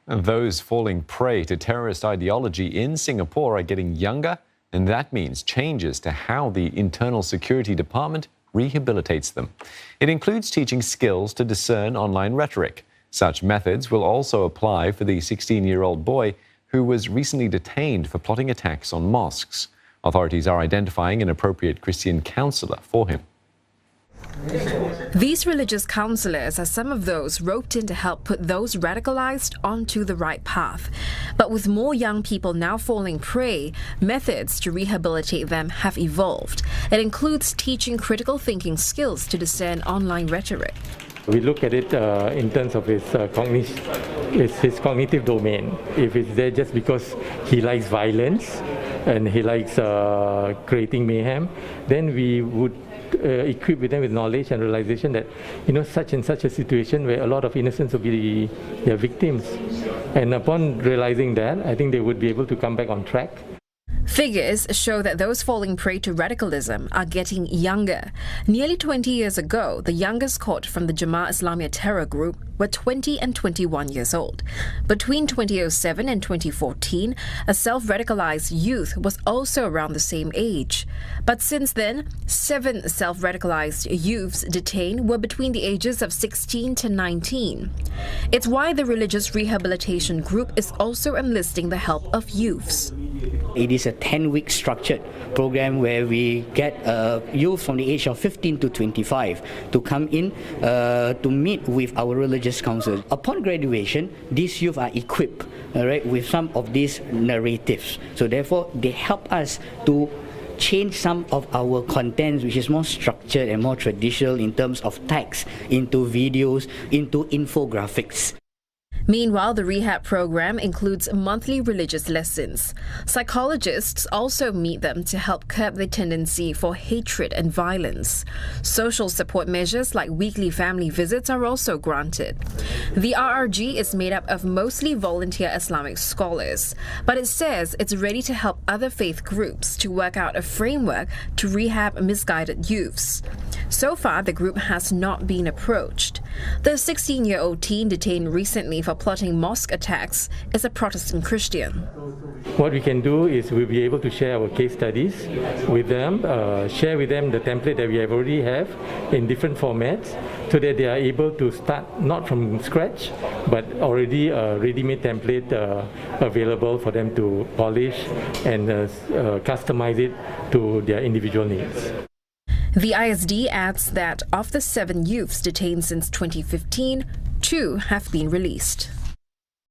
And those falling prey to terrorist ideology in Singapore are getting younger, and that means changes to how the Internal Security Department rehabilitates them. It includes teaching skills to discern online rhetoric. Such methods will also apply for the 16-year-old boy who was recently detained for plotting attacks on mosques. Authorities are identifying an appropriate Christian counselor for him. These religious counselors are some of those roped in to help put those radicalized onto the right path. But with more young people now falling prey, methods to rehabilitate them have evolved. It includes teaching critical thinking skills to discern online rhetoric. We look at it in terms of his cognitive domain. If it's there just because he likes violence and he likes creating mayhem, then we would equip with them with knowledge and realization that, such and such a situation where a lot of innocents will be their victims. And upon realizing that, I think they would be able to come back on track. Figures show that those falling prey to radicalism are getting younger. Nearly 20 years ago, the youngest caught from the Jemaah Islamiyah terror group were 20 and 21 years old. Between 2007 and 2014, a self-radicalized youth was also around the same age. But since then, 7 self-radicalized youths detained were between the ages of 16 to 19. It's why the Religious Rehabilitation Group is also enlisting the help of youths. It is a 10-week structured program where we get youth from the age of 15 to 25 to come in to meet with our religious council. Upon graduation, these youth are equipped with some of these narratives. So therefore, they help us to change some of our contents, which is more structured and more traditional in terms of text, into videos, into infographics. Meanwhile, the rehab program includes monthly religious lessons. Psychologists also meet them to help curb the tendency for hatred and violence. Social support measures like weekly family visits are also granted. The RRG is made up of mostly volunteer Islamic scholars, but it says it's ready to help other faith groups to work out a framework to rehab misguided youths. So far, the group has not been approached. The 16-year-old teen detained recently for plotting mosque attacks is a Protestant Christian. What we can do is we'll be able to share our case studies with them, share with them the template that we already have in different formats, so that they are able to start not from scratch, but already a ready-made template available for them to polish and customize it to their individual needs. The ISD adds that of the 7 youths detained since 2015, 2 have been released.